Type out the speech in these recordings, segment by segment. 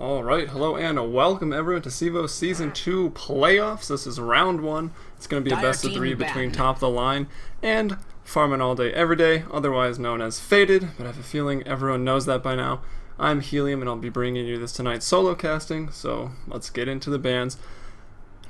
Alright, hello and welcome everyone to CEVO Season 2 Playoffs. This is Round 1. It's going to be a best of 3 between Top of the Line and Farming All Day Every Day, otherwise known as Faded, but I have a feeling everyone knows that by now. I'm Helium and I'll be bringing you this tonight's solo casting, so let's get into the bans.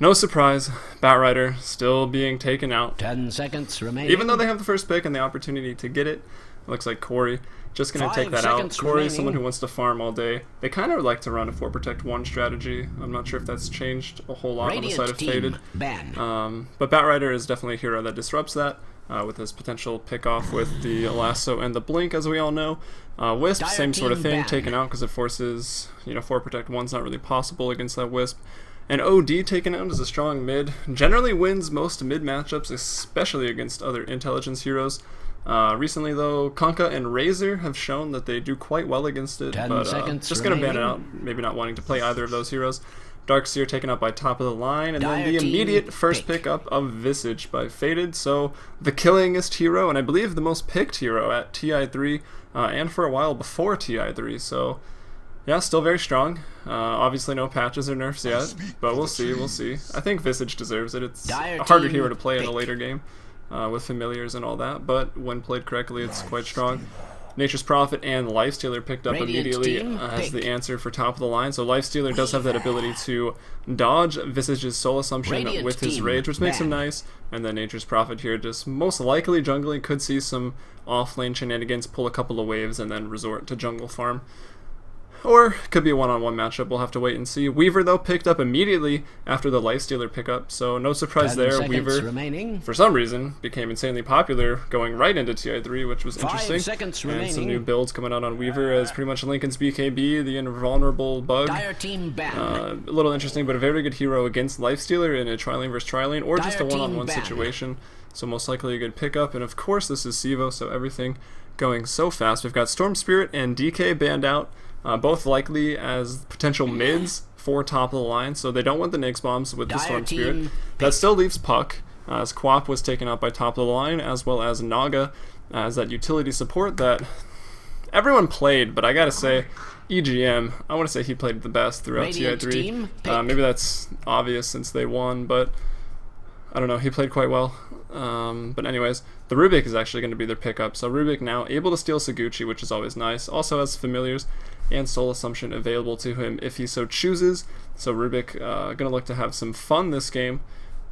No surprise, Batrider still being taken out. 10 seconds remaining. Even though they have the first pick and the opportunity to get it, looks like Corey just going to take that out. Corey is someone who wants to farm all day. They kind of like to run a 4 protect 1 strategy. I'm not sure if that's changed a whole lot on the side of Faded. But Batrider is definitely a hero that disrupts that with his potential pick off with the lasso and the blink, as we all know. Wisp, same sort of thing, taken out because it forces, 4 protect 1's not really possible against that Wisp. And OD taken out as a strong mid. Generally wins most mid matchups, especially against other intelligence heroes. Recently though, Conka and Razor have shown that they do quite well against it, but just going to ban it out, maybe not wanting to play either of those heroes. Darkseer taken out by Top of the Line, and then the immediate first pickup of Visage by Faded, so the killingest hero, and I believe the most picked hero at TI3, and for a while before TI3, so yeah, still very strong. Obviously no patches or nerfs yet, but we'll see. I think Visage deserves it. It's a harder hero to play in a later game. With familiars and all that, but when played correctly, it's quite strong. Nature's Prophet and Lifestealer picked up immediately as the answer for Top of the Line. So Lifestealer does have that ability to dodge Visage's Soul Assumption with his Rage, which makes him nice. And then Nature's Prophet here just most likely jungling, could see some off-lane shenanigans, pull a couple of waves, and then resort to jungle farm. Or could be a one-on-one matchup, we'll have to wait and see. Weaver, though, picked up immediately after the Lifestealer pickup, so no surprise there. Weaver, for some reason, became insanely popular going right into TI3, which was interesting. And some new builds coming out on Weaver as pretty much Lincoln's BKB, the invulnerable bug. A little interesting, but a very good hero against Lifestealer in a tri-lane versus tri-lane, or just a one-on-one situation. So most likely a good pickup, and of course this is CEVO, so everything going so fast. We've got Storm Spirit and DK banned out. Both likely as potential mids for Top of the Line, so they don't want the Nyx bombs with the Storm Spirit. That still leaves Puck, as Quap was taken out by Top of the Line, as well as Naga as that utility support that everyone played, but I gotta say, EGM, I want to say he played the best throughout TI3. Maybe that's obvious since they won, but I don't know, he played quite well. But anyways, the Rubik is actually going to be their pickup. So Rubik now able to steal Saguchi, which is always nice. Also has familiars and Soul Assumption available to him if he so chooses. So Rubik going to look to have some fun this game.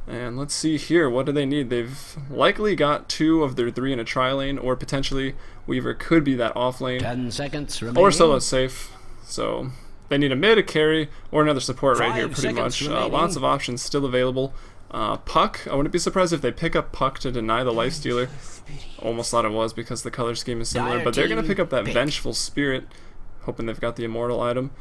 And let's see here, what do they need? They've likely got 2 of their 3 in a tri-lane, or potentially Weaver could be that off lane. 10 seconds remaining. Or solo safe. So they need a mid, a carry, or another support right here pretty much. Lots of options still available. Puck, I wouldn't be surprised if they pick up Puck to deny the Lifestealer. Almost thought it was because the color scheme is similar, but they're going to pick up that Vengeful Spirit, hoping they've got the Immortal item.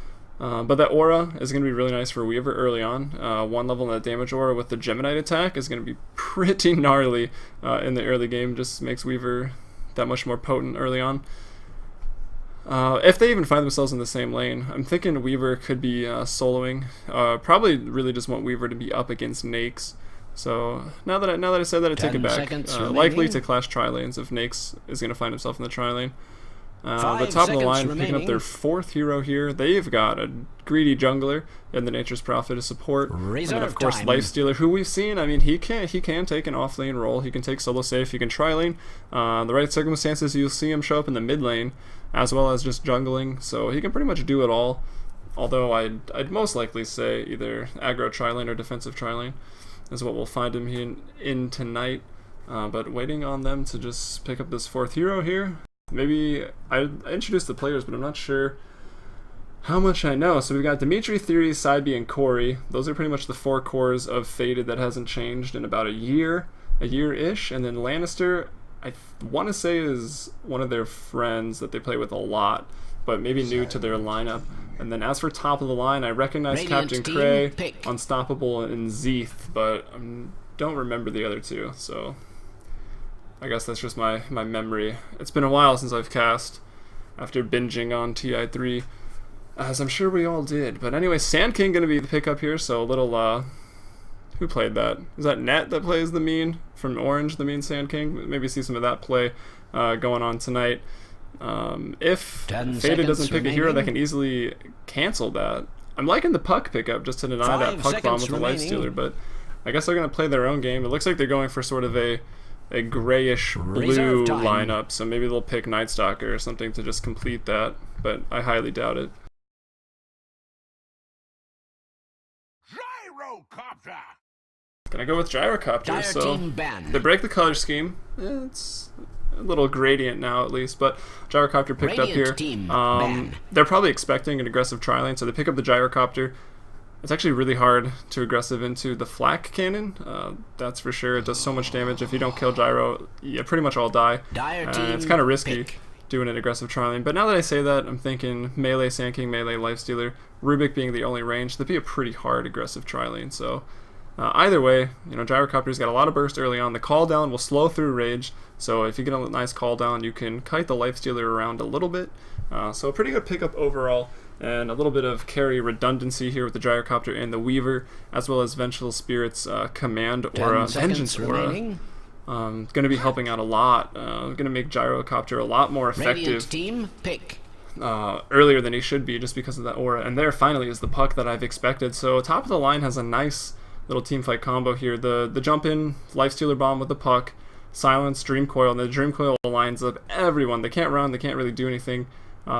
But that Aura is going to be really nice for Weaver early on. 1 level in that damage Aura with the Geminite attack is going to be pretty gnarly in the early game, just makes Weaver that much more potent early on. If they even find themselves in the same lane, I'm thinking Weaver could be soloing. Probably really just want Weaver to be up against Nakes. So now that I said that, I take it back. Likely to clash tri-lanes if Nakes is going to find himself in the tri-lane. The Top of the Line picking up their 4th hero here. They've got a greedy jungler and the Nature's Prophet as support. And then of course Lifestealer, who we've seen. I mean, he can take an off lane role. He can take solo safe. He can tri-lane. The right circumstances, you'll see him show up in the mid lane as well as just jungling. So he can pretty much do it all. Although I'd most likely say either aggro tri-lane or defensive tri-lane is what we'll find him in tonight. But waiting on them to just pick up this 4th hero here. Maybe I introduced the players, but I'm not sure how much I know. So we've got Dimitri, Theory, Sideby, and Corey. Those are pretty much the 4 cores of Faded that hasn't changed in about a year-ish. And then Lannister, I want to say, is one of their friends that they play with a lot, but maybe new to their lineup. And then as for Top of the Line, I recognize Captain Cray, Unstoppable, and Zeeth, but I don't remember the other 2, so I guess that's just my memory. It's been a while since I've cast after binging on TI3, as I'm sure we all did. But anyway, Sand King going to be the pickup here, so a little, who played that? Is that Net that plays the mean from Orange, the mean Sand King? Maybe see some of that play going on tonight. If Faded doesn't pick a hero that can easily cancel that. I'm liking the puck pickup just to deny that puck bomb with the lifestealer, but I guess they're going to play their own game. It looks like they're going for sort of a grayish blue lineup, so maybe they'll pick Night Stalker or something to just complete that, but I highly doubt it. Gyrocopter! Gonna go with Gyrocopter, so they break the color scheme. It's a little gradient now at least, but Gyrocopter picked up here. They're probably expecting an aggressive tri-lane, so they pick up the Gyrocopter. It's actually really hard to aggressive into the flak cannon, that's for sure. It does so much damage. If you don't kill Gyro, you pretty much all die. It's kind of risky doing an aggressive tri-lane, but now that I say that, I'm thinking melee Sand King, melee Lifestealer, Rubik being the only range, that'd be a pretty hard aggressive tri-lane, so either way, you know, Gyrocopter's got a lot of burst early on. The call down will slow through Rage, so if you get a nice call down, you can kite the Lifestealer around a little bit. So a pretty good pickup overall, and a little bit of carry redundancy here with the Gyrocopter and the Weaver, as well as Vengeful Spirit's Command Aura, Vengeance Aura. Going to be helping out a lot. Going to make Gyrocopter a lot more effective. Earlier than he should be, just because of that aura. And there finally is the puck that I've expected. So top of the line has a nice little team fight combo here. The jump in, Lifestealer bomb with the puck, silence, Dream Coil, and the Dream Coil lines up everyone. They can't run, they can't really do anything.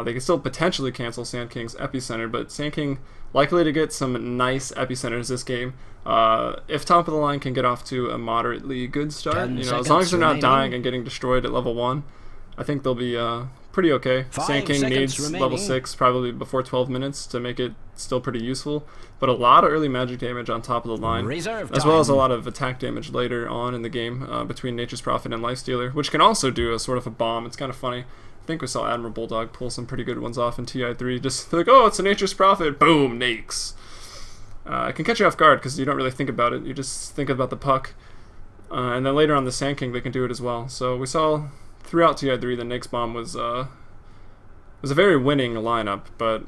They can still potentially cancel Sand King's Epicenter, but Sand King likely to get some nice Epicenters this game. If top of the line can get off to a moderately good start, you know, as long as they're not dying and getting destroyed at level 1, I think they'll be pretty okay. Sand King needs level 6 probably before 12 minutes to make it still pretty useful, but a lot of early magic damage on top of the line, as well as a lot of attack damage later on in the game between Nature's Prophet and Lifestealer, which can also do a sort of a bomb. It's kind of funny. I think we saw Admiral Bulldog pull some pretty good ones off in TI3, just like, oh, it's a Nature's Prophet, boom, nakes. It can catch you off guard because you don't really think about it, you just think about the puck. And then later on the Sand King, they can do it as well. So we saw throughout TI3 the Nyx Bomb was a very winning lineup, but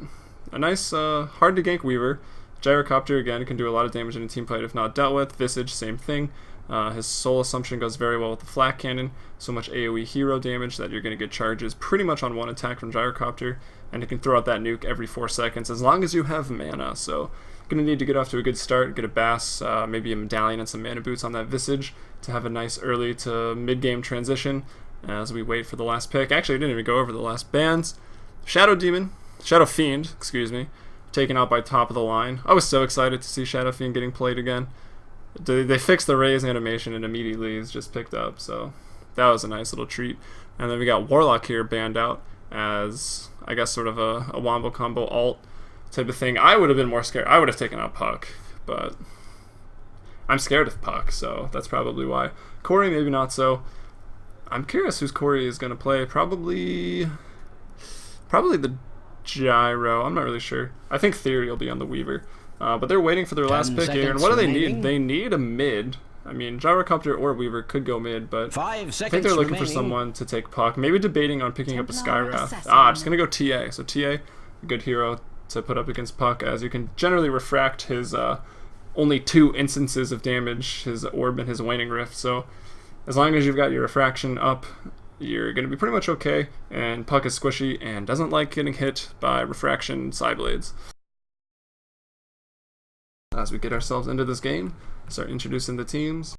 a nice, hard to gank Weaver. Gyrocopter, again, can do a lot of damage in a team fight if not dealt with. Visage, same thing. His Soul Assumption goes very well with the Flak Cannon. So much AoE hero damage that you're going to get charges pretty much on one attack from Gyrocopter, and it can throw out that nuke every 4 seconds as long as you have mana. So going to need to get off to a good start, get a Bass, maybe a Medallion and some Mana Boots on that Visage to have a nice early to mid-game transition as we wait for the last pick. Actually, I didn't even go over the last bans. Shadow Fiend, excuse me, taken out by top of the line. I was so excited to see Shadow Fiend getting played again. They fixed the raise animation and immediately is just picked up, so that was a nice little treat. And then we got Warlock here banned out as, I guess, sort of a wombo combo alt type of thing. I would have been more scared. I would have taken out Puck, but I'm scared of Puck, so that's probably why. Corey, maybe not so. I'm curious whose Corey is going to play. Probably the Gyro. I'm not really sure. I think Theory will be on the Weaver. But they're waiting for their last pick here. And what do they need? They need a mid. I mean, Gyrocopter or Weaver could go mid, but I think they're looking for someone to take Puck. Maybe debating on picking up a Skywrath. Just going to go TA. So TA, a good hero to put up against Puck, as you can generally refract his only 2 instances of damage, his Orb and his Waning Rift. So as long as you've got your refraction up, you're going to be pretty much okay. And Puck is squishy and doesn't like getting hit by refraction side blades. As we get ourselves into this game, start introducing the teams.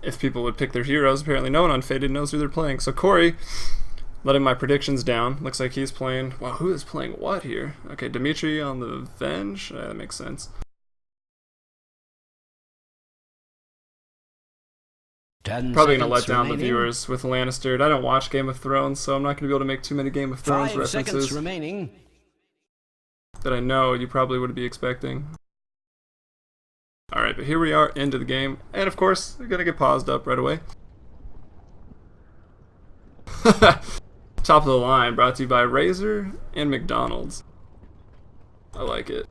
If people would pick their heroes, apparently no one on Faded knows who they're playing. So Corey, letting my predictions down. Looks like he's playing... Wow, who is playing what here? Okay, Dimitri on the Venge. That makes sense. Probably going to let down the viewers with Lannister. I don't watch Game of Thrones, so I'm not going to be able to make too many Game of Thrones references that I know you probably would be expecting. Alright, but here we are into the game, and of course, they're going to get paused up right away. Top of the line, brought to you by Razer and McDonald's. I like it.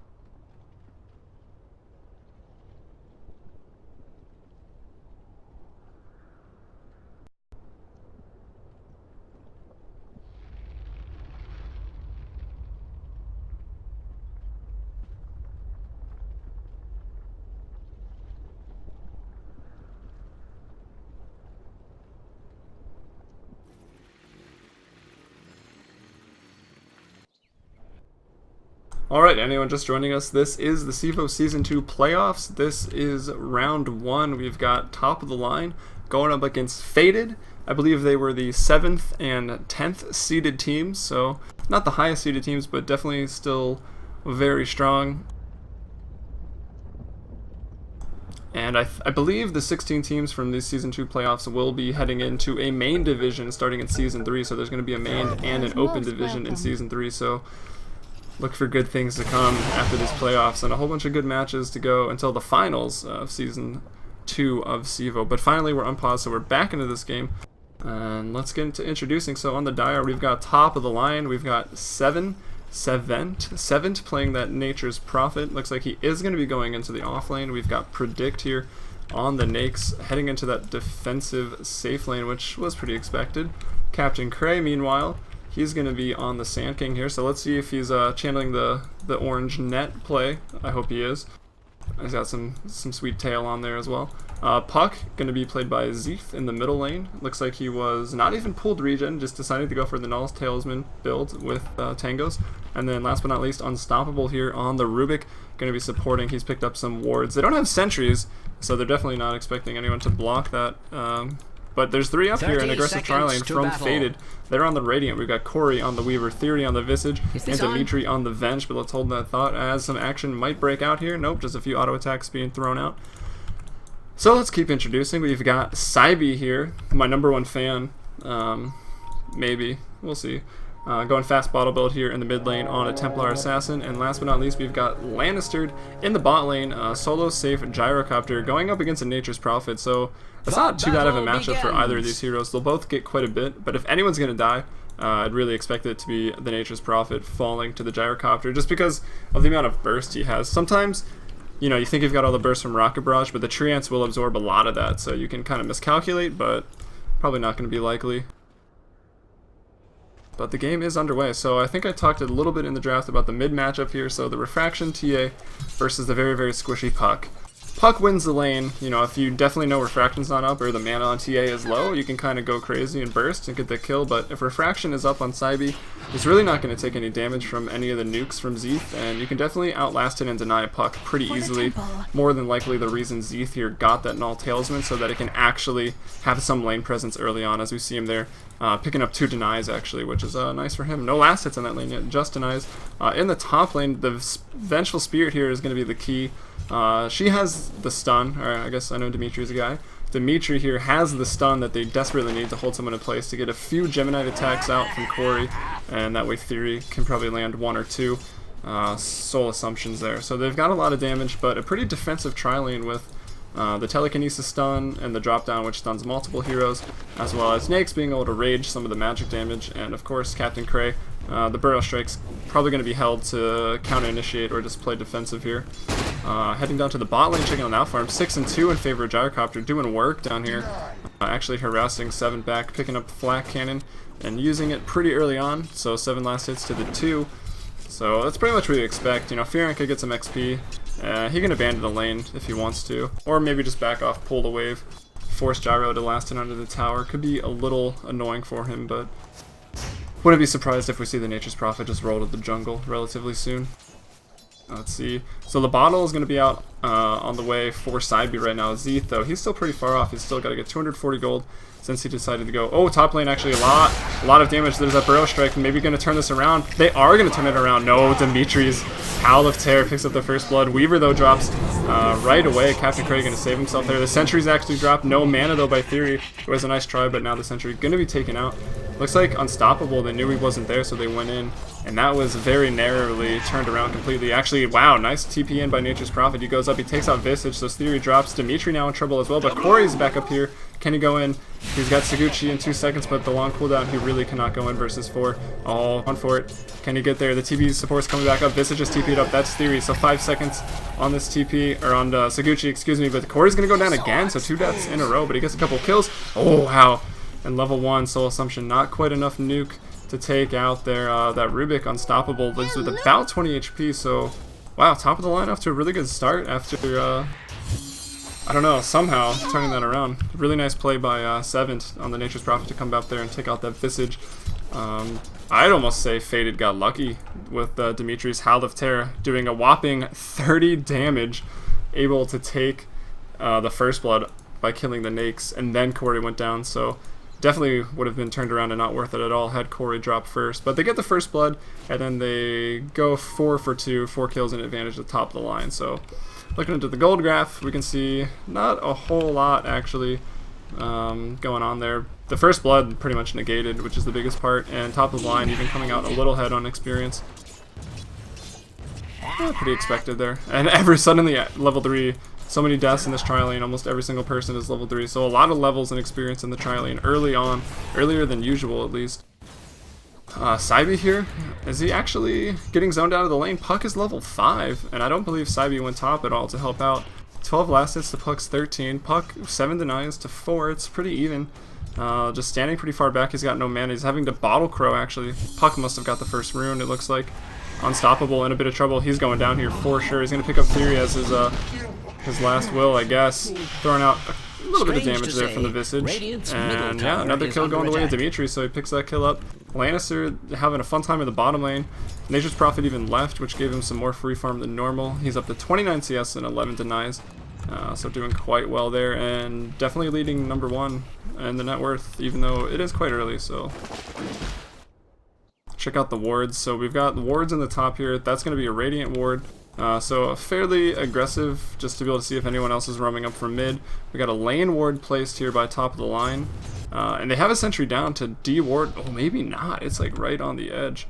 Alright, anyone just joining us, this is the CEVO Season 2 playoffs. This is round 1. We've got top of the line going up against Faded. I believe they were the 7th and 10th seeded teams, so not the highest seeded teams, but definitely still very strong. And I believe the 16 teams from these Season 2 playoffs will be heading into a main division starting in Season 3, so there's going to be a main and an open division in Season 3, so look for good things to come after these playoffs and a whole bunch of good matches to go until the finals of Season 2 of CEVO. But finally we're unpaused, so we're back into this game. And let's get into introducing. So on the dial we've got top of the line, we've got Seven playing that Nature's Prophet. Looks like he is going to be going into the off lane. We've got Predict here on the Nakes heading into that defensive safe lane, which was pretty expected. Captain Cray, meanwhile, he's going to be on the Sand King here, so let's see if he's channeling the orange net play. I hope he is. He's got some sweet tail on there as well. Puck, going to be played by Zeeth in the middle lane. Looks like he was not even pulled regen, just decided to go for the Null's Talesman build with Tangos. And then last but not least, Unstoppable here on the Rubik, going to be supporting. He's picked up some wards. They don't have sentries, so they're definitely not expecting anyone to block that. But there's 3 up here in aggressive tri-lane from Faded. They're on the Radiant. We've got Corey on the Weaver, Theory on the Visage, and Dimitri on the Venge. But let's hold that thought as some action might break out here. Nope, just a few auto attacks being thrown out. So let's keep introducing. We've got Cybe here, my #1 fan. Maybe. We'll see. Going fast bottle build here in the mid lane on a Templar Assassin. And last but not least, we've got Lannister in the bot lane, solo safe Gyrocopter going up against a Nature's Prophet. So it's not too bad of a matchup for either of these heroes. They'll both get quite a bit, but if anyone's going to die, I'd really expect it to be the Nature's Prophet falling to the Gyrocopter just because of the amount of burst he has. Sometimes, you know, you think you've got all the burst from Rocket Barrage, but the Treants will absorb a lot of that, so you can kind of miscalculate, but probably not going to be likely. But the game is underway, so I think I talked a little bit in the draft about the mid matchup here. So the Refraction TA versus the very, very squishy Puck. Puck wins the lane. You know, if you definitely know Refraction's not up or the mana on TA is low, you can kind of go crazy and burst and get the kill. But if Refraction is up on Cybe, he's really not going to take any damage from any of the nukes from Zeeth, and you can definitely outlast it and deny a Puck pretty easily. More than likely the reason Zeeth here got that Null Talesman so that it can actually have some lane presence early on, as we see him there. Picking up 2 denies actually, which is nice for him. No last hits in that lane yet, just denies. In the top lane, the Vengeful Spirit here is going to be the key. She has the stun, or I guess I know Dimitri's a guy. Dimitri here has the stun that they desperately need to hold someone in place to get a few Gemini attacks out from Corey, and that way Theory can probably land 1 or 2 soul assumptions there. So they've got a lot of damage, but a pretty defensive tri-lane with the Telekinesis stun and the drop down, which stuns multiple heroes, as well as Nakes being able to rage some of the magic damage, and of course Captain Cray. The Burrow Strike's probably going to be held to counter-initiate or just play defensive here. Heading down to the bot lane, checking on the outfarm. 6 and 2 in favor of Gyrocopter, doing work down here. Actually harassing 7 back, picking up the Flak Cannon and using it pretty early on. So 7 last hits to the 2. So that's pretty much what you expect. You know, Fearon could get some XP. He can abandon the lane if he wants to, or maybe just back off, pull the wave, force Gyro to last in under the tower. Could be a little annoying for him, but wouldn't be surprised if we see the Nature's Prophet just roll to the jungle relatively soon. Let's see. So the bottle is going to be out on the way for Cybe right now. Zeeth, though, he's still pretty far off. He's still got to get 240 gold since he decided to go. Oh, top lane actually a lot of damage. There's that Burrow Strike. Maybe going to turn this around. They are going to turn it around. No, Dimitri's Howl of Terror picks up the first blood. Weaver, though, drops right away. Captain Craig going to save himself there. The sentry's actually dropped. No mana, though, by Theory. It was a nice try, but now the sentry going to be taken out. Looks like Unstoppable, they knew he wasn't there, so they went in. And that was very narrowly turned around completely. Actually, wow, nice TP in by Nature's Prophet. He goes up, he takes out Visage, so Theory drops. Dimitri now in trouble as well, but Corey's back up here. Can he go in? He's got Saguchi in 2 seconds, but the long cooldown, he really cannot go in versus 4. Oh, on for it. Can he get there? The TP support's coming back up. Visage just TP'd up. That's Theory, so 5 seconds on this TP, or on Saguchi, excuse me, but Corey's going to go down again, so 2 deaths in a row, but he gets a couple kills. Oh, wow. And level 1 Soul Assumption, not quite enough nuke to take out their that Rubik. Unstoppable lives with about 20 HP, so wow, top of the line off to a really good start after I don't know, somehow turning that around. Really nice play by Seventh on the Nature's Prophet to come up there and take out that Visage. I'd almost say Faded got lucky with Dimitri's Howl of Terror doing a whopping 30 damage, able to take the first blood by killing the Nakes, and then Corey went down, so definitely would have been turned around and not worth it at all had Corey dropped first. But they get the first blood, and then they go 4 for 2, 4 kills and advantage at the top of the line. So looking into the gold graph, we can see not a whole lot actually going on there. The first blood pretty much negated, which is the biggest part, and top of the line even coming out a little ahead on experience. Pretty expected there. And suddenly at level 3, so many deaths in this tri lane, almost every single person is level 3, so a lot of levels and experience in the tri lane early on, earlier than usual at least. CEVO here, is he actually getting zoned out of the lane? Puck is level 5, and I don't believe CEVO went top at all to help out. 12 last hits to Puck's 13, Puck 7 denies to 4, it's pretty even. Just standing pretty far back, he's got no mana, he's having to bottle crow actually. Puck must have got the first rune, it looks like. Unstoppable, in a bit of trouble, he's going down here for sure. He's going to pick up Theory as his last will, I guess. Throwing out a little bit of damage there from the Visage. And yeah, another kill going the way of Dimitri, so he picks that kill up. Lannister having a fun time in the bottom lane. Nature's Prophet even left, which gave him some more free farm than normal. He's up to 29 CS and 11 denies. So doing quite well there, and definitely leading number 1 in the net worth, even though it is quite early, so... Check out the wards. So we've got the wards in the top here. That's going to be a Radiant ward. So fairly aggressive, just to be able to see if anyone else is roaming up from mid. We got a lane ward placed here by top of the line. And they have a sentry down to de-ward. Oh, maybe not. It's like right on the edge.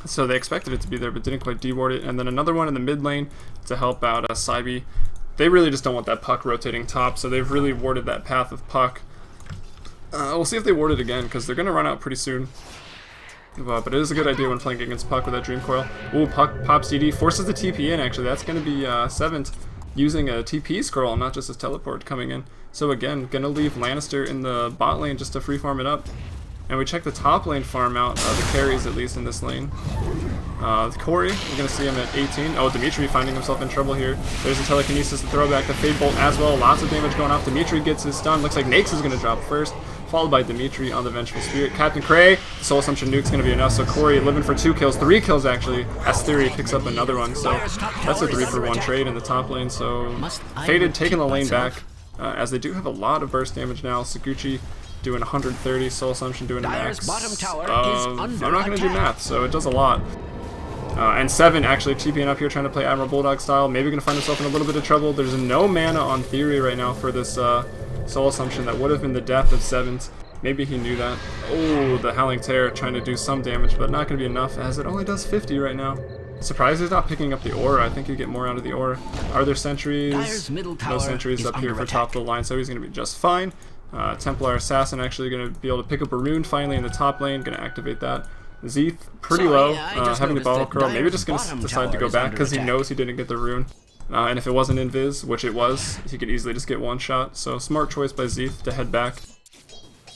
So they expected it to be there, but didn't quite de-ward it. And then another one in the mid lane to help out CEVO. They really just don't want that Puck rotating top, so they've really warded that path of Puck. We'll see if they ward it again, because they're going to run out pretty soon. But it is a good idea when playing against Puck with that Dream Coil. Ooh, Puck pops DD, forces the TP in actually. That's going to be 7th using a TP scroll, not just his teleport coming in. So again, going to leave Lannister in the bot lane just to free farm it up. And we check the top lane farm out, the carries at least in this lane. Corey, we're going to see him at 18. Oh, Dimitri finding himself in trouble here. There's a telekinesis, the throwback, the Fade Bolt as well. Lots of damage going off. Dimitri gets his stun. Looks like Nakes is going to drop first, followed by Dimitri on the Vengeful Spirit. Captain Cray, Soul Assumption nuke's going to be enough. So Corey living for 2 kills, 3 kills actually, as Theory picks up another one. So that's a 3-for-1 trade in the top lane. So Faded taking the lane back, as they do have a lot of burst damage now. Saguchi doing 130, Soul Assumption doing a max. I'm not going to do math, so it does a lot. And 7 actually TPing up here, trying to play Admiral Bulldog style. Maybe going to find himself in a little bit of trouble. There's no mana on Theory right now for this Soul Assumption. That would have been the death of 7th. Maybe he knew that. Oh, the Howling Terror trying to do some damage, but not going to be enough, as it only does 50 right now. Surprised he's not picking up the aura. I think you get more out of the aura. Are there sentries? No sentries up here for top of the line, so he's going to be just fine. Templar Assassin actually going to be able to pick up a rune finally in the top lane. Going to activate that. Zeeth pretty low, having the bottle curl. Maybe just going to decide to go back because he knows he didn't get the rune. And if it wasn't invis, which it was, he could easily just get one shot. So smart choice by Zeeth to head back.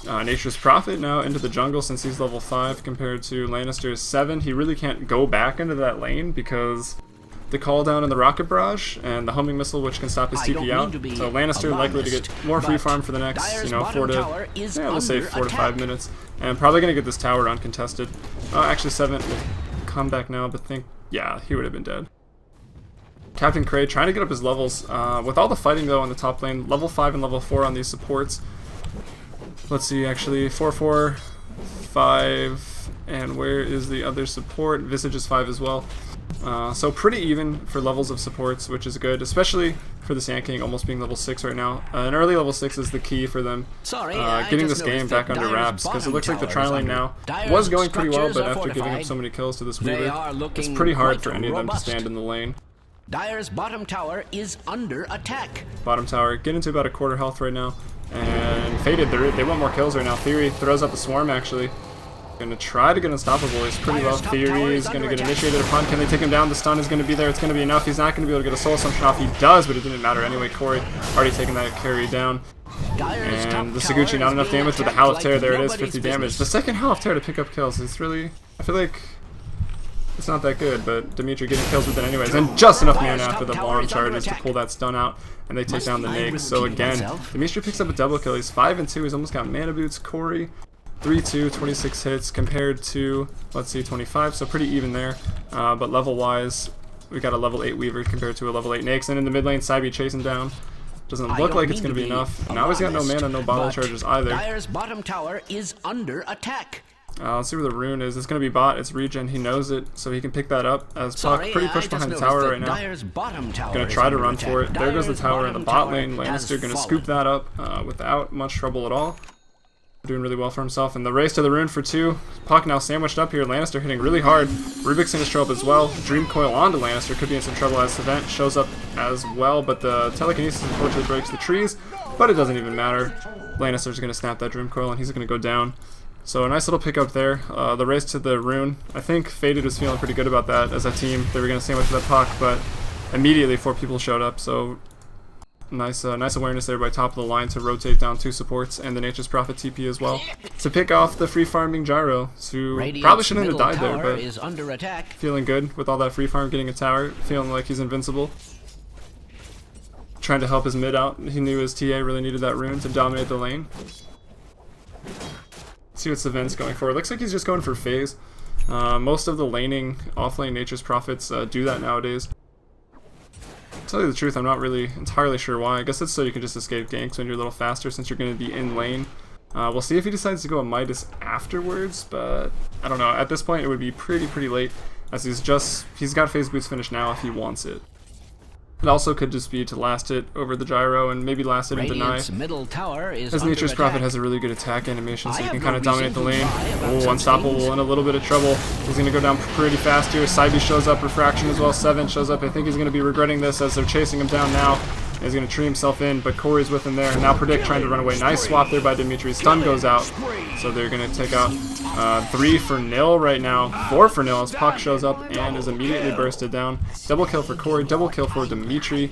Nature's Prophet now into the jungle since he's level 5 compared to Lannister's 7. He really can't go back into that lane because the call down and the rocket barrage and the homing missile, which can stop his TP out. So Lannister likely to get more free farm for the next, 4 to, we'll say 4 to 5 minutes, and probably gonna get this tower uncontested. Actually 7 will come back now, but yeah, he would have been dead. Captain Cray trying to get up his levels with all the fighting though on the top lane. Level 5 and level 4 on these supports. Let's see, actually 4, 4, 5, and where is the other support? Visage is 5 as well. So pretty even for levels of supports, which is good, especially for the Sand King almost being level 6 right now. An early level 6 is the key for them getting this game back under wraps, because it looks like the tri-lane now was going pretty well, but after giving up so many kills to this Weaver, it's pretty hard for any of them to stand in the lane. Dire's bottom tower is under attack. Bottom tower getting to about a quarter health right now, and Faded, they want more kills right now. Theory throws up the swarm actually. Gonna try to get unstoppable. He's pretty low. Theory is gonna get initiated upon. Can they take him down? The stun is gonna be there. It's gonna be enough. He's not gonna be able to get a soul assumption off. He does, but it didn't matter anyway. Corey already taken that carry down. And the Saguchi not enough damage, but the Howl of Terror, there it is, 50 damage. The second Howl of Terror to pick up kills is really, I feel like it's not that good, but Dimitri getting kills with it anyways. And just enough mana after the bomb charges to pull that stun out, and they take down the Nakes. So again, Dimitri picks up a double kill. He's 5 and 2. He's almost got mana boots. Corey 3-2, 26 hits compared to, let's see, 25, so pretty even there. But level-wise, we got a level 8 Weaver compared to a level 8 Nyx, and in the mid lane, CEVO chasing down. Doesn't look like it's going to be enough. Now he's got no mana, no bottle charges either. Dire's bottom tower is under attack. Let's see where the rune is. It's going to be bot. It's regen. He knows it, so he can pick that up. As Puck pretty pushed behind the tower right now. Going to try to run for it. There goes the tower in the bot lane. Lannister going to scoop that up without much trouble at all. Doing really well for himself. And the race to the rune for 2. Puck now sandwiched up here. Lannister hitting really hard. Rubik's going to show up as well. Dream Coil onto Lannister. Could be in some trouble as Event shows up as well. But the telekinesis unfortunately breaks the trees. But it doesn't even matter. Lannister's going to snap that Dream Coil and he's going to go down. So a nice little pickup there. The race to the rune. I think Faded was feeling pretty good about that as a team. They were going to sandwich that Puck, but immediately 4 people showed up. So nice awareness there by top of the line to rotate down 2 supports and the Nature's Prophet TP as well to pick off the free farming Gyro, who probably shouldn't have died there, but is under attack. Feeling good with all that free farm, getting a tower, feeling like he's invincible. Trying to help his mid out. He knew his TA really needed that rune to dominate the lane. See what Savent's going for. It looks like he's just going for phase. Most of the laning offlane Nature's Prophets do that nowadays. To tell you the truth, I'm not really entirely sure why. I guess it's so you can just escape ganks when you're a little faster since you're going to be in lane. We'll see if he decides to go a Midas afterwards, but I don't know. At this point, it would be pretty late as he's got phase boots finished now if he wants it. It also could just be to last it over the Gyro and maybe last it and deny. Middle tower is as Nature's Prophet has a really good attack animation, so you can kind of dominate the lane. Oh, unstoppable, in a little bit of trouble. He's going to go down pretty fast here. CEVO shows up, Refraction as well. 7 shows up. I think he's going to be regretting this as they're chasing him down now. He's going to tree himself in, but Corey's with him there. Now Predict trying to run away. Nice swap there by Dimitri. Stun goes out, so they're going to take out 3-0 right now. 4-0 as Puck shows up and is immediately bursted down. Double kill for Corey, double kill for Dimitri.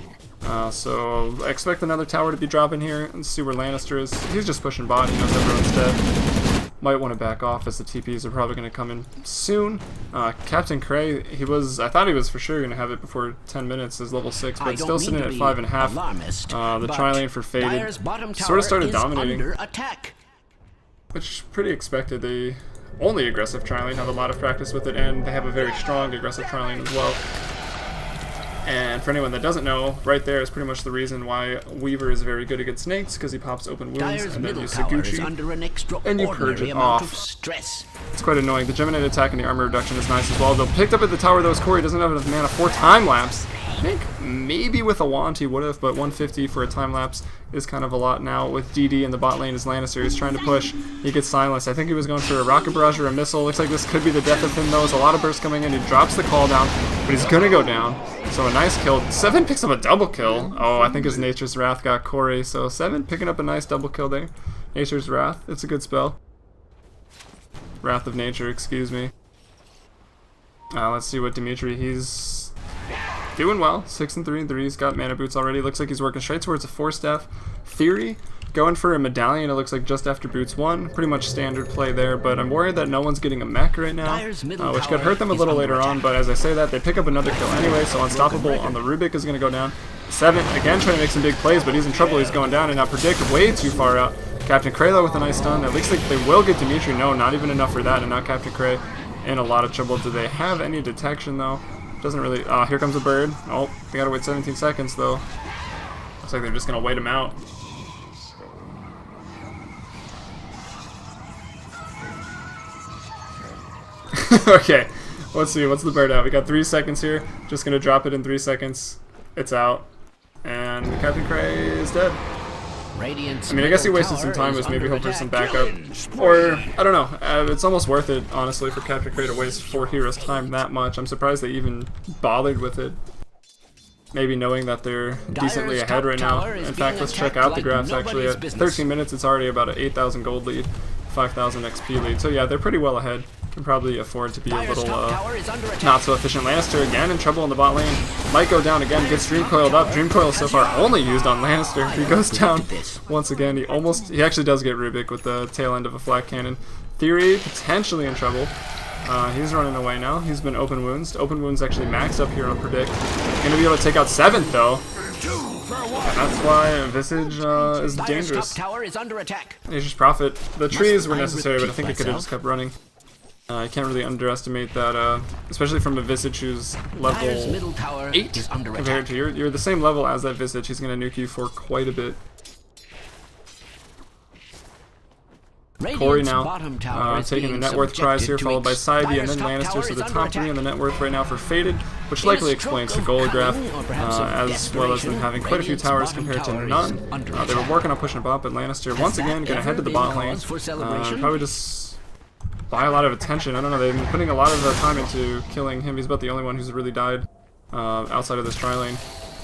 So I expect another tower to be dropping here. Let's see where Lannister is. He's just pushing bot. He knows everyone's dead. Might want to back off as the TPs are probably going to come in soon. Captain Cray, I thought he was for sure going to have it before 10 minutes as level 6, but still sitting at 5.5. The tri-lane for Faded sort of started dominating, which is pretty expected. They only aggressive tri-lane have a lot of practice with it, and they have a very strong aggressive tri-lane as well. And for anyone that doesn't know, right there is pretty much the reason why Weaver is very good against snakes, because he pops open wounds and then you Saguchi and you purge it off. It's quite annoying. The Gemini attack and the armor reduction is nice as well. Though picked up at the tower though is Corey, doesn't have enough mana for time lapse. I think maybe with a wand he would have, but 150 for a time lapse is kind of a lot now. With DD in the bot lane as Lannister, he's trying to push. He gets silenced. I think he was going for a rocket barrage or a missile. Looks like this could be the death of him though. There's a lot of bursts coming in. He drops the call down, but he's gonna go down. So a nice kill. 7 picks up a double kill. Oh, I think his Nature's Wrath got Corey. So 7 picking up a nice double kill there. Nature's Wrath. It's a good spell. Wrath of Nature, excuse me. Let's see what Dimitri, he's doing well. 6 and 3 and 3. He's got mana boots already. Looks like he's working straight towards a 4-staff. Theory, going for a medallion, it looks like just after boots 1. Pretty much standard play there, but I'm worried that no one's getting a mech right now, which could hurt them a little later on, but as I say that, they pick up another kill anyway, so Unstoppable on the Rubik is going to go down. 7, again trying to make some big plays, but he's in trouble. He's going down, and now Predict way too far out. Captain Kraylo with a nice stun. At least they will get Dimitri. No, not even enough for that, and now Captain Cray in a lot of trouble. Do they have any detection though? Doesn't really. Here comes a bird. Oh, they gotta wait 17 seconds though. Looks like they're just gonna wait him out. Okay, let's see. What's the bird out? We got 3 seconds here. Just gonna drop it in 3 seconds. It's out, and Captain Cray is dead. I mean, I guess he wasted some time, was maybe hoping for some backup. Or, I don't know, it's almost worth it, honestly, for Captain Cray to waste 4 heroes' time that much. I'm surprised they even bothered with it. Maybe knowing that they're decently ahead right now. In fact, let's check out the graphs, actually. At 13 minutes, it's already about an 8,000 gold lead, 5,000 XP lead. So yeah, they're pretty well ahead. Can probably afford to be a little not so efficient. Lannister again in trouble in the bot lane. Might go down again, gets Dream Coiled up. Dream Coil so far only used on Lannister. He goes down once again. He actually does get Rubik with the tail end of a flat cannon. Theory potentially in trouble. He's running away now. He's been open wounds. Open wounds actually maxed up here on Predict. Gonna be able to take out 7th though. And that's why Visage is dangerous. Tower is under attack. Nature's Prophet. The trees were necessary, but I think it could have just kept running. You can't really underestimate that, especially from a Visage who's level 8 compared to you're the same level as that Visage. He's going to nuke you for quite a bit. Corey now taking the net worth prize here, followed by CEVO and then Lannister. So the top 3 on the net worth right now for Faded, which likely explains the Golograph, as well as them having quite a few towers compared to none. They were working on pushing a bot, but Lannister once again going to head to the bot lane. Probably just buy a lot of attention. I don't know, they've been putting a lot of time into killing him. He's about the only one who's really died outside of this tri-lane.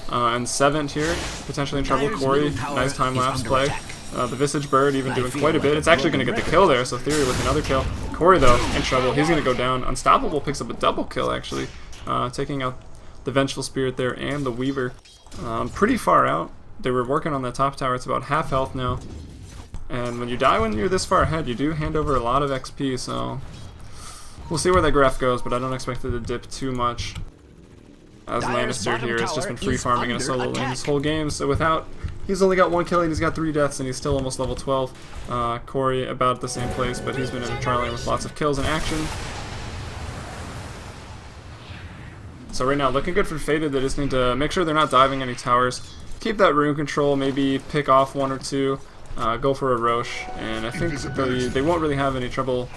And Seventh here, potentially in trouble. Corey, nice time-lapse play. The Visage Bird even doing quite a bit. It's actually going to get the kill there, so Theory with another kill. Corey, though, in trouble. He's going to go down. Unstoppable picks up a double kill, actually, taking out the Vengeful Spirit there and the Weaver. Pretty far out. They were working on that top tower. It's about half health now. And when you die when you're this far ahead, you do hand over a lot of XP, so we'll see where that graph goes, but I don't expect it to dip too much. As Lannister here has just been free farming in a solo lane this whole game, so he's only got 1 kill and he's got 3 deaths and he's still almost level 12. Corey about the same place, but he's been in a tri lane with lots of kills and action. So right now, looking good for Faded. They just need to make sure they're not diving any towers. Keep that rune control, maybe pick off 1 or 2, go for a Roche, and I think they won't really have any trouble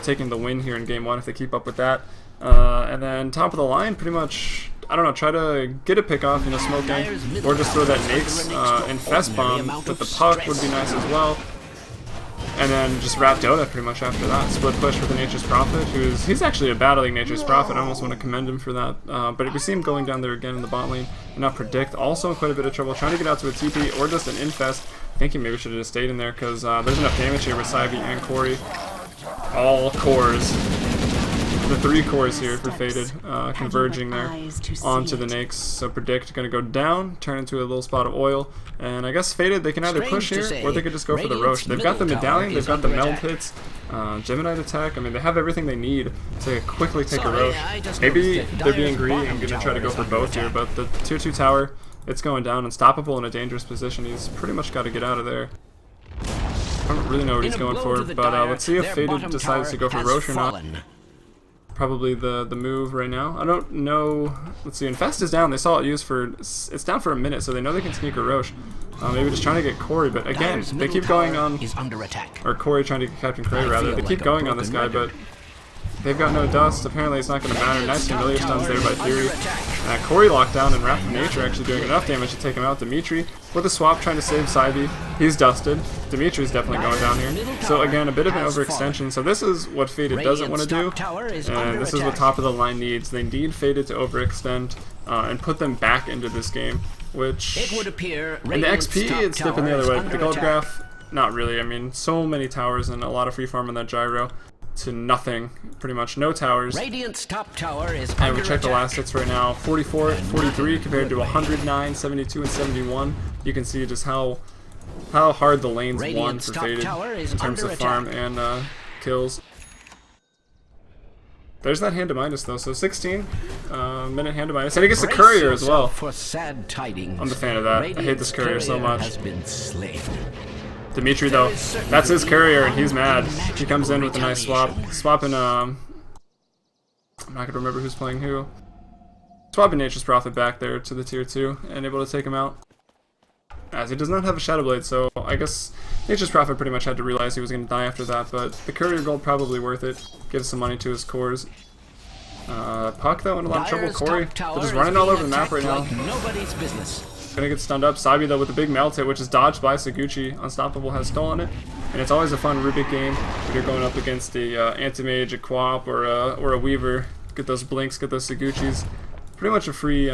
taking the win here in game 1 if they keep up with that. And then top of the line, pretty much, I don't know, try to get a pick off, smoking, or just throw that Nate's Infest Bomb with the puck would be nice as well. And then just wrap Dota pretty much after that. Split push with the Nature's Prophet, he's actually a battling Nature's Prophet. I almost want to commend him for that. But we see him going down there again in the bot lane. And now Predict, also in quite a bit of trouble, trying to get out to a TP or just an Infest. Thinking maybe should have just stayed in there because there's enough damage here with CEVO and Corey. All cores. The 3 cores here for Faded, converging there onto the Nakes. So Predict going to go down, turn into a little spot of oil, and I guess Faded, they can either push here, or they could just go for the Roche. They've got the Medallion, they've got the Meld hits, Gemini attack. I mean, they have everything they need to quickly take a Roche. Maybe they're being greedy and going to try to go for both here, but the tier 2 tower, it's going down. Unstoppable in a dangerous position. He's pretty much got to get out of there. I don't really know what he's going for, but let's see if Faded decides to go for Roche or not. Probably the move right now. I don't know. Let's see. Infest is down. They saw it used for. It's down for a minute, so they know they can sneak a Roche. Maybe just trying to get Corey, but again, they keep going on. Or Corey trying to get Captain Cray rather. They keep going on this guy, but they've got no dust. Apparently, it's not going to matter. Nice familiar stuns there by Theory. Corey locked down and Wrath of Nature actually doing enough damage to take him out. Dimitri with a swap trying to save CEVO. He's dusted. Dimitri's definitely going down here. So again, a bit of an overextension. So this is what Faded doesn't want to do, and this is what top of the line needs. They need Faded to overextend and put them back into this game, which in the XP it's dipping the other way. The gold graph, not really. I mean, so many towers and a lot of free farm on that gyro. To nothing, pretty much no towers. Radiant's top tower is and we check the last hits right now, 44, 43 compared to 109, 72, and 71. You can see just how hard the lanes won for Faded in terms of farm and kills. There's that hand to minus though, so 16 minute hand to minus, and he gets the courier as well. I'm the fan of that. I hate this courier so much. Dimitri though, that's his courier and he's mad. He comes in with a nice swap. Swapping, I'm not gonna remember who's playing who. Swapping Nature's Prophet back there to the tier 2 and able to take him out. As he does not have a Shadow Blade, so I guess Nature's Prophet pretty much had to realize he was gonna die after that, but the courier gold probably worth it. Gives some money to his cores. Puck though in a lot of trouble. Corey, they're just running all over the map right now. Nobody's business. Gonna get stunned up. CEVO though with a big melt hit, which is dodged by Saguchi. Unstoppable has stolen it, and it's always a fun Rubik game when you're going up against the Anti-Mage, a Quap, or a Weaver. Get those blinks, get those Saguchis. Pretty much a free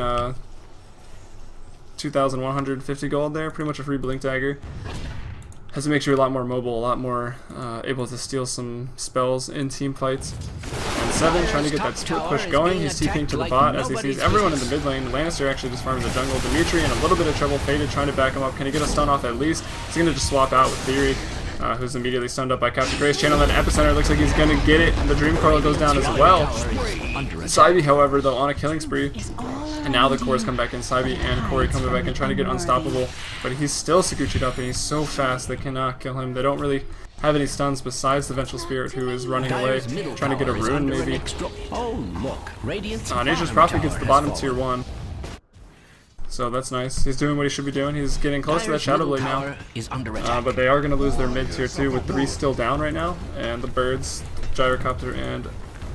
2,150 gold there. Pretty much a free blink dagger. Has to make you a lot more mobile, a lot more able to steal some spells in team fights. And Seven trying to get that split push going. He's TPing to the bot as he sees everyone in the mid lane. Lannister actually just farming the jungle. Dimitri in a little bit of trouble. Faded trying to back him up. Can he get a stun off at least? He's going to just swap out with Theory. who's immediately stunned up by Captain Grace. Channel that Epicenter, looks like he's going to get it, and the Dream Coil goes down as well. CEVO, however, though, on a killing spree, and now the cores come back in. CEVO and Corey coming back and trying to get unstoppable, but he's still Saguchi'd up, and he's so fast they cannot kill him. They don't really have any stuns besides the Vengeful Spirit, who is running away, trying to get a rune maybe. Nature's Prophet gets the bottom tier 1. So that's nice. He's doing what he should be doing. He's getting close to that Shadow Blade now. But they are going to lose their mid tier 2 with 3 still down right now. And the birds, Gyrocopter, and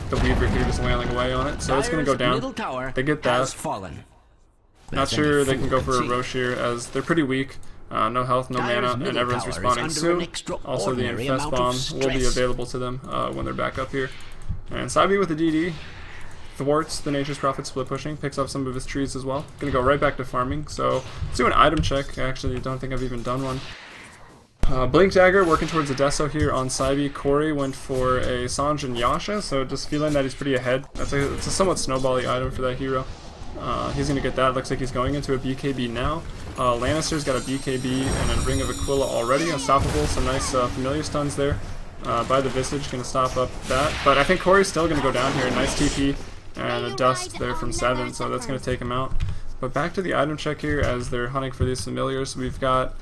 the Weaver here just wailing away on it. So it's going to go down. They get that. Not sure they can go for a Roche here, as they're pretty weak. No health, no mana, and everyone's respawning soon. Also, the Infest Bomb will be available to them when they're back up here. And CEVO with the DD thwarts the Nature's Prophet split pushing, picks up some of his trees as well. Gonna go right back to farming, so let's do an item check. I actually don't think I've even done one. Blink Dagger working towards the Deso here on CEVO. Corey went for a Sange and Yasha, so just feeling that he's pretty ahead. It's a somewhat snowbally item for that hero. He's gonna get that. Looks like he's going into a BKB now. Lannister's got a BKB and a Ring of Aquila already. Unstoppable, some nice familiar stuns there by the Visage, gonna stop up that. But I think Corey's still gonna go down here. Nice TP. And a dust there from 7, so that's going to take him out. But back to the item check here as they're hunting for these familiars. We've got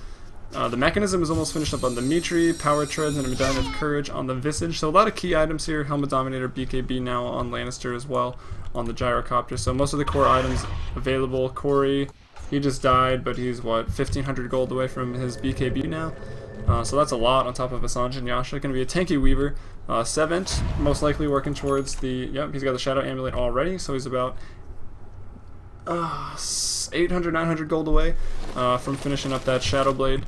the Mechanism is almost finished up on Dimitri, Power Treads, and a Medallion of Courage on the Visage. So a lot of key items here. Helmet Dominator, BKB now on Lannister as well on the Gyrocopter. So most of the core items available. Corey, he just died, but he's, what, 1,500 gold away from his BKB now. So that's a lot on top of Assange and Yasha. Going to be a tanky Weaver. Sevent, most likely working towards the... Yep, he's got the Shadow Amulet already, so he's about 800, 900 gold away from finishing up that Shadow Blade.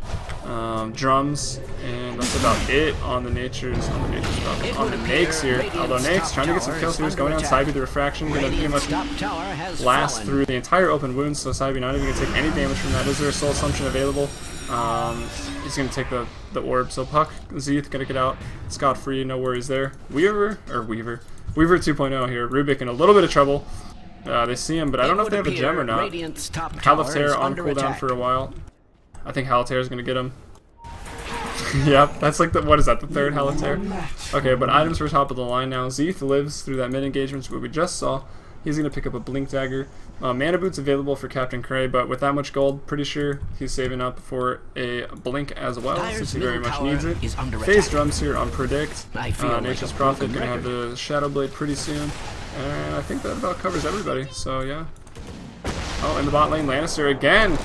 Drums, and that's about it on the Nature's Prophet. On the Nakes here, although Nakes trying to get some kills here, going on CEVO, the Refraction, going to pretty much last through the entire open wound, so CEVO not even going to take any damage from that. Is there a Soul Assumption available? He's going to take the orb, so Puck, Zeeth going to get out scot-free, no worries there. Weaver 2.0 here, Rubik in a little bit of trouble. They see him, but I don't know if they have a gem or not. Halifter on cooldown for a while. I think Halifter is going to get him. Yep, that's like the, what is that, the third Halifter? Okay, but items for top of the line now. Zeeth lives through that mid-engagement, which we just saw. He's going to pick up a Blink Dagger. Mana Boots available for Captain Cray, but with that much gold, pretty sure he's saving up for a Blink as well, since he very much needs it. Phase Drums here on Predict. Nature's Prophet going to have the Shadow Blade pretty soon. And I think that about covers everybody, so yeah. Oh, in the bot lane, Lannister again.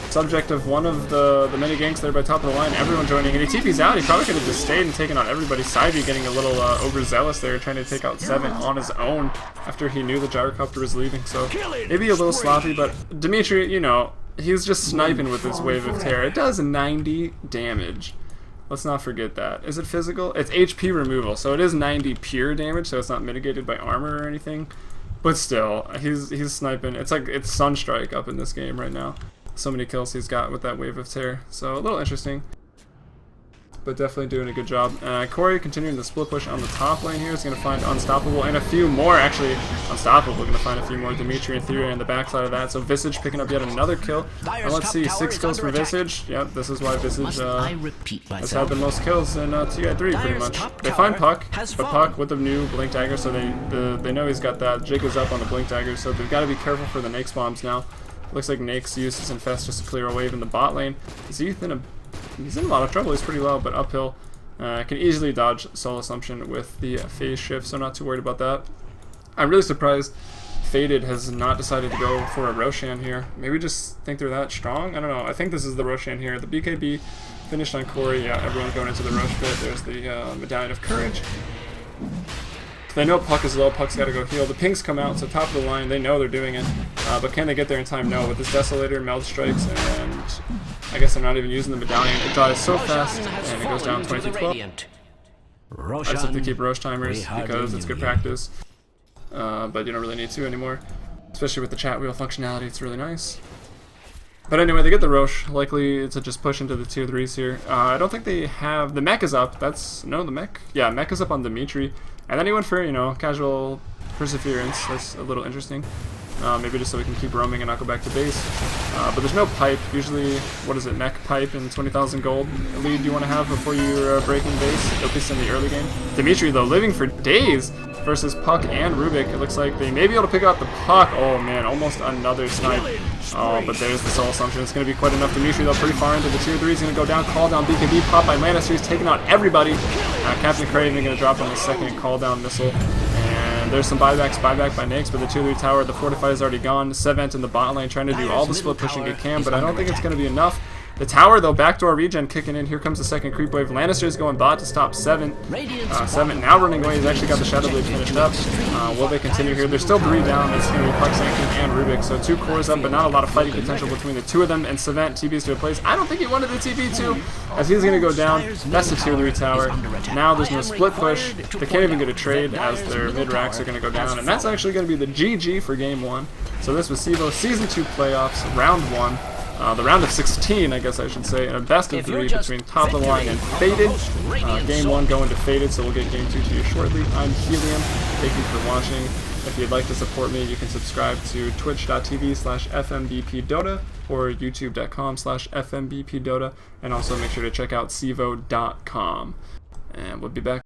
Subject of one of the mini ganks there by top of the line. Everyone joining, and he TP's out. He probably could have just stayed and taken on everybody. CEVO getting a little overzealous there, trying to take out 7 on his own after he knew the Gyrocopter was leaving. So maybe a little sloppy, but Dimitri, you know, he's just sniping with this Wave of Terror. It does 90 damage. Let's not forget that. Is it physical? It's HP removal, so it is 90 pure damage, so it's not mitigated by armor or anything. But still, he's sniping. It's like it's Sunstrike up in this game right now. So many kills he's got with that Wave of Terror. So a little interesting, but definitely doing a good job. Corey continuing the split push on the top lane here. Is going to find Unstoppable and a few more, actually. Unstoppable going to find a few more. Dimitri and Theory on the backside of that. So Visage picking up yet another kill. And let's see, 6 kills for Visage. Yep, this is why Visage has had the most kills in TI3 pretty much. They find Puck, but Puck with the new Blink Dagger, so they know he's got that. Jig is up on the Blink Dagger, so they've got to be careful for the Nakes bombs now. Looks like Nakes used his Infest just to clear a wave in the bot lane. Zeeth he's in a lot of trouble. He's pretty low, but uphill. Can easily dodge Soul Assumption with the phase shift, so not too worried about that. I'm really surprised Faded has not decided to go for a Roshan here. Maybe just think they're that strong? I don't know. I think this is the Roshan here. The BKB finished on Corey. Yeah, everyone's going into the Rosh pit. There's the Medallion of Courage. They know Puck is low, Puck's got to go heal. The pings come out, so top of the line, they know they're doing it. But can they get there in time? No. With this Desolator, Meld Strikes, and I guess they're not even using the Medallion. It dies so fast, and it goes down 20-12. I just have to keep Rosh timers because it's good practice. But you don't really need to anymore. Especially with the chat wheel functionality, it's really nice. But anyway, they get the Rosh, likely to just push into the tier 3s here. I don't think they have... The mech is up. No, the mech? Yeah, mech is up on Dimitri. And then he went for, you know, casual Perseverance. That's a little interesting. maybe just so we can keep roaming and not go back to base. But there's no pipe. Usually, what is it, mech pipe and 20,000 gold lead you want to have before you're breaking base, at least in the early game. Dimitri, though, living for days versus Puck and Rubik. It looks like they may be able to pick out the Puck. Oh man, almost another snipe. Oh, but there's the soul assumption. It's going to be quite enough. Dimitri, though, pretty far into the tier 3. He's going to go down, call down BKB, pop by Lannister. He's taking out everybody. Captain Craven going to drop on the second call down missile. And there's some buyback by Nyx, but the tier 3 tower, the Fortify is already gone. Sevent in the bot lane trying to do all the split pushing it can, but I don't think it's going to be enough. The tower, though, backdoor regen kicking in. Here comes the second creep wave. Lannister's going bot to stop Seven. Seven now running away. He's actually got the Shadow Blade finished up. Will they continue here? There's still 3 down. It's going to be Puck, Sanctum, and Rubik. So 2 cores up, but not a lot of fighting potential between the 2 of them. And Sevent TPs to a place. I don't think he wanted the TP too, as he's going to go down. That's the tier 3 tower. Now there's no split push. They can't even get a trade, as their mid-racks are going to go down. And that's actually going to be the GG for Game 1. So this was CEVO Season 2 Playoffs, Round 1. The round of 16, I guess I should say, and a best of 3 between Top of the Line and Faded. Game 1 going to Faded, so we'll get Game 2 to you shortly. I'm Helium. Thank you for watching. If you'd like to support me, you can subscribe to twitch.tv/FMBPDota or youtube.com/FMBPDota, and also make sure to check out CEVO.com. And we'll be back.